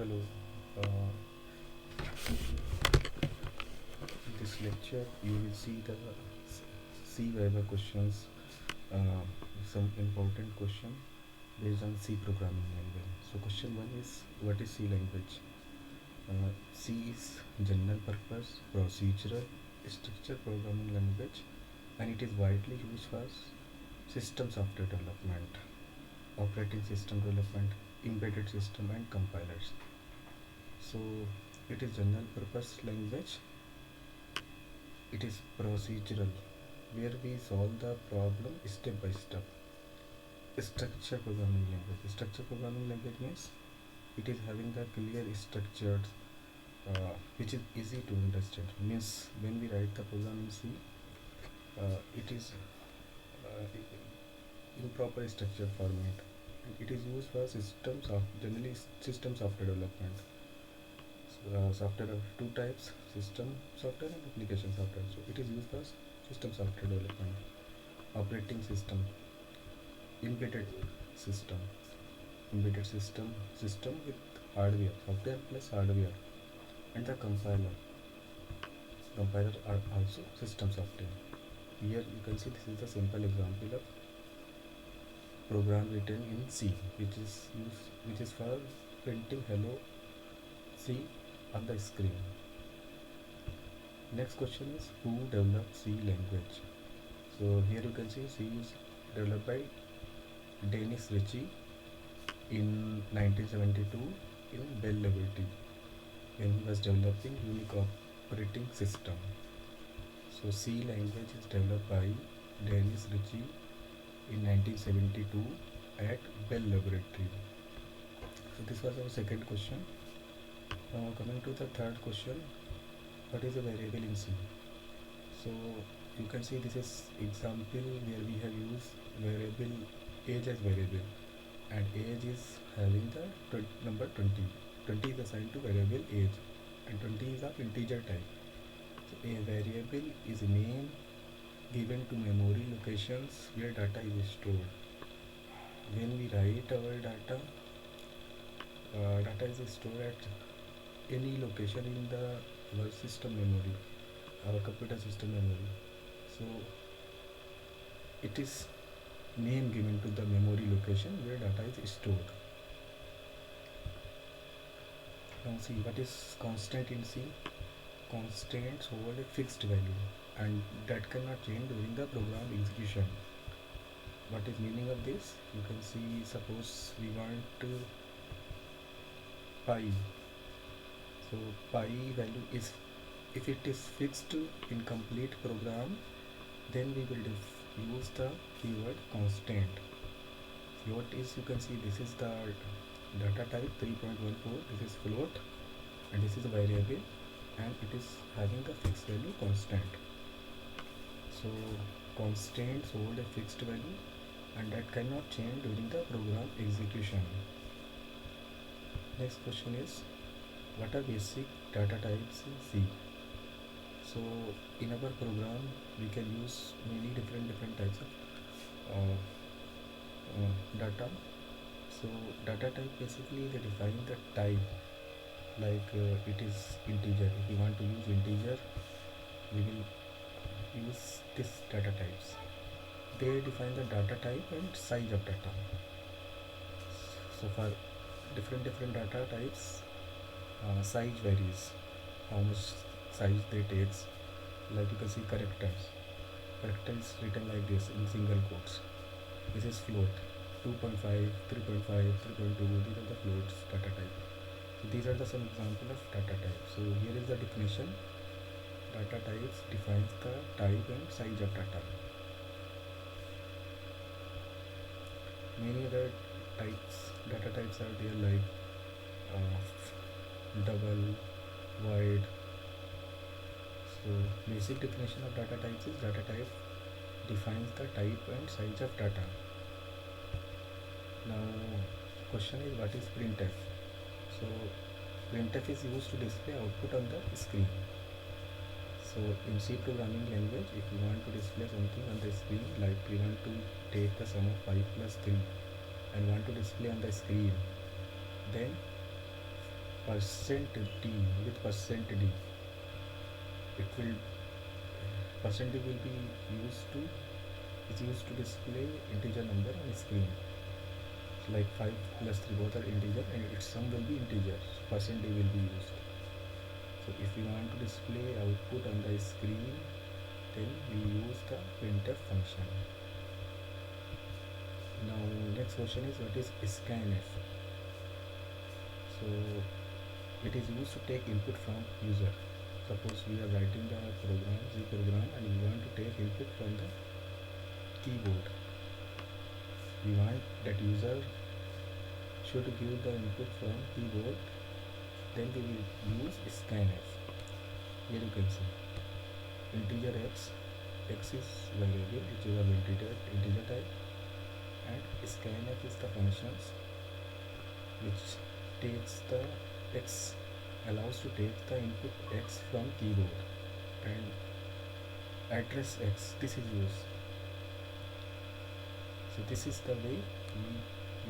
Hello. In this lecture, you will see the Viva questions, uh, some important question based on C programming language. So, question one is, what is C language? C is general purpose, procedural, structured programming language, and it is widely used for system software development, operating system development, embedded system, and compilers. So, it is general purpose language. It is procedural, where we solve the problem step by step. Structure programming language. Structure programming language means it is having the clear structures, which is easy to understand. Means when we write the program in C, it is in proper structured format. And it is used for generally system software development. Software of two types: system software and application software. So it is used for system software development, operating system, embedded system, system with hardware, software plus hardware, and the compiler are also system software. Here you can see this is the simple example of program written in C, which is for printing hello C on the screen. Next question is, who developed C language? So here you can see C is developed by Dennis Ritchie in 1972 in Bell Laboratory when he was developing unique operating system. So C language is developed by Dennis Ritchie in 1972 at Bell Laboratory. So this was our second question. Now coming to the third question, what is a variable in C? So you can see this is example where we have used variable age as variable, and age is having the number 20. 20 is assigned to variable age, and 20 is of integer type. So a variable is a name given to memory locations where data is stored. When we write our data, data is stored at any location in our system memory, our computer system memory. So it is name given to the memory location where data is stored. Now see, what is constant in C? Constants hold a fixed value and that cannot change during the program execution. What is meaning of this? You can see, suppose we want pi. So pi value is, if it is fixed in complete program, then we will use the keyword constant. What is, you can see this is the data type 3.14, this is float, and this is a variable, and it is having the fixed value constant. So constants hold a fixed value and that cannot change during the program execution. Next question is, what are basic data types in C? So in our program we can use many different types of data. So data type basically they define the type, like it is integer. If we want to use integer, we will use this data types. They define the data type and size of data. So for different data types, size varies, how much size they takes. Like you can see characters is written like this in single quotes. This is float, 2.5, 3.5, 3.2, these are the floats data type. So these are the some example of data type. So here is the definition. Data types defines the type and size of data. Many other data types are there, like double, wide. So basic definition of data types is data type defines the type and size of data. Now question is, what is printf? So printf is used to display output on the screen. So in C programming language, if you want to display something on the screen, like we want to take the sum of 5 plus 3 and want to display on the screen, then percent d with percent d. It will percent d will be used to is used to display integer number on the screen. So like 5 plus 3 both are integer and its sum will be integer. So percent d will be used. So if we want to display output on the screen, then we use the printf function. Now next question is what is scanf? So it is used to take input from user. Suppose we are writing the program, Z program, and we want to take input from the keyboard. We want that user should give the input from keyboard, then we will use scanf. Here you can see integer x is variable which is of integer type, and scanf is the functions which takes the x, allows to take the input x from keyboard and address x. This is used. So this is the way we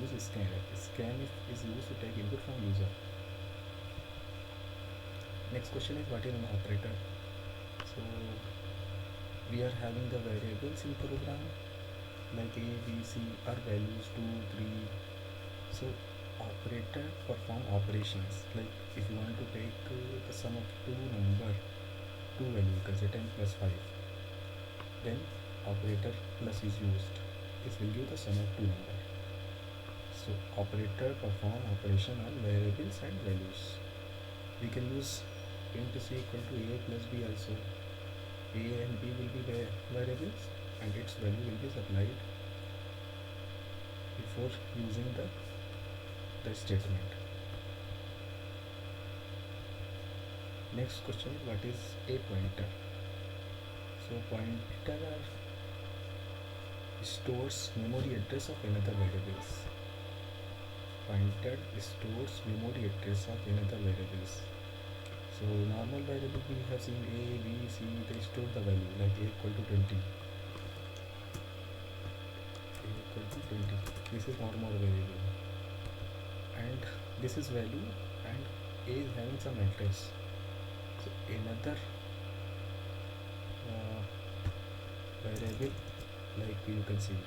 use scanf. Scanf is used to take input from user. Next question is what is an operator? So we are having the variables in program like a, b, c are values 2, 3. So operator perform operations. Like if you want to take the sum of two value, you can say 10 plus 5, then operator plus is used. This will give the sum of two number. So operator perform operation on variables and values. We can use int c equal to a plus b also. A and b will be variables and its value will be supplied before using the statement. Next question is what is a pointer? So pointer stores memory address of another variables. Pointer stores memory address of another variables. So normal variable we have seen a, b, c, they store the value like a equal to 20. A equal to 20. This is normal variable. And this is value and a is having some address. So another variable like you can see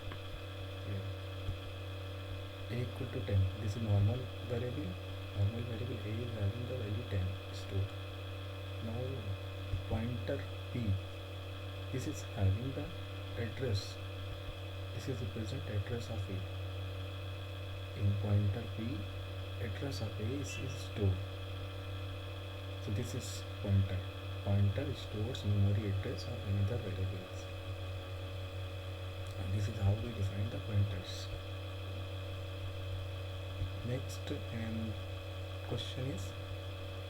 here, a equal to 10. This is normal variable. Normal variable a is having the value 10 stored. Now pointer p, this is having the address. This is represent address of a. In pointer p, address of a is stored. So this is pointer. Pointer stores memory address of another variables. And this is how we define the pointers. Next question is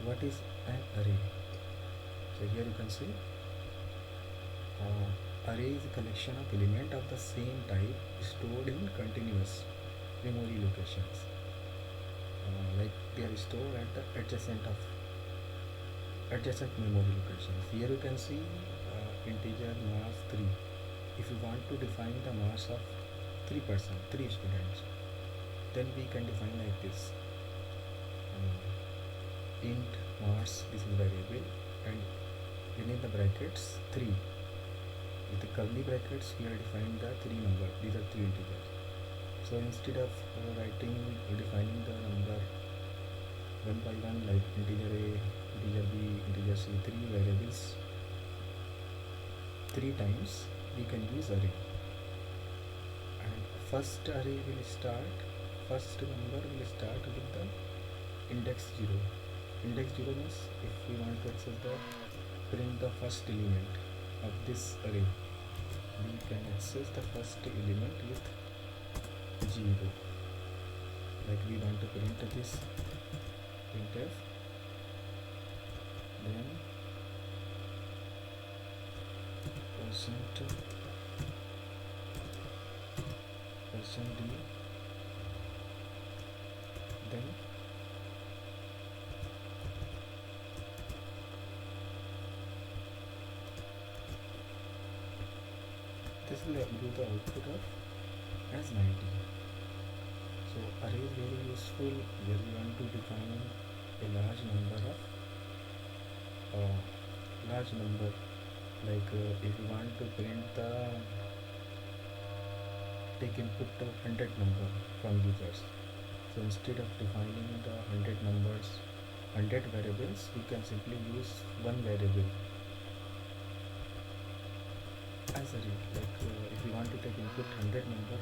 what is an array? So here you can see array is a collection of elements of the same type stored in continuous memory locations. Like they are stored at the adjacent memory locations. Here you can see integer mass 3. If you want to define the mass of 3 students, then we can define like this. Int mass, this is variable, and within the brackets 3. With the curly brackets we are defining the 3 number. These are 3 integers. So instead of defining the number one by one like integer a, integer b, integer c, 3 variables 3 times, we can use array. And first number will start with the index 0. Index 0 means if we want to access print the first element of this array, we can access the first element with 0. Like we want to print this printf, then percent d, then this will give the output of as 90. So array is very useful where we want to define a large number of large number, like if you want to print the take input 100 number from users. So instead of defining the 100 numbers, 100 variables, we can simply use one variable as a read. Like if we want to take input 100 number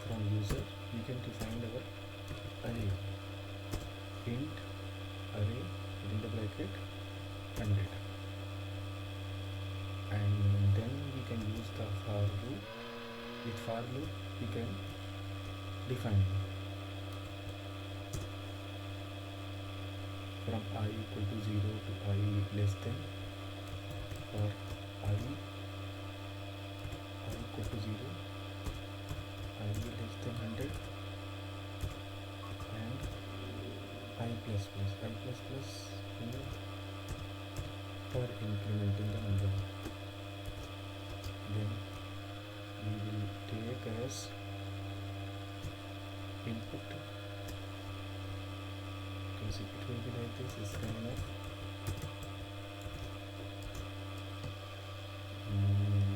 from user, we can define our array, int array within the bracket 100, and then we can use the for loop. With for loop we can define from I equal to 0 to I less than, or I equal to 0, I less than 100, and I plus plus, for incrementing the number. Then we will take as input, because it will be like this, is kind of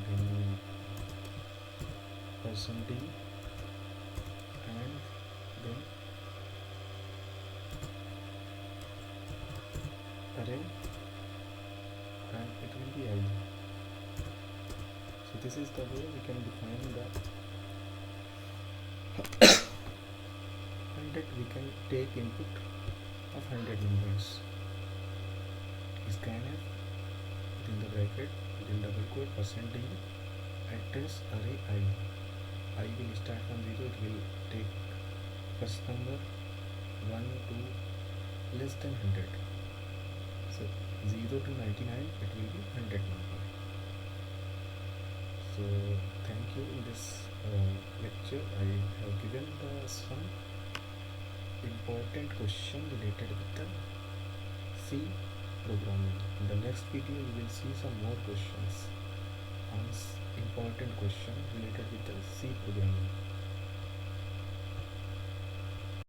then %d, and then array, and it will be I. So this is the way we can define the 100. We can take input of 100 numbers. Scanf within the bracket, within double quote, %d, address array I. I will start from 0, it will take first number 1 to less than 100. So 0 to 99, it will be 100 number. So thank you. In this lecture I have given some important question related with the C programming. In the next video you will see some more questions on important question related with the C programming.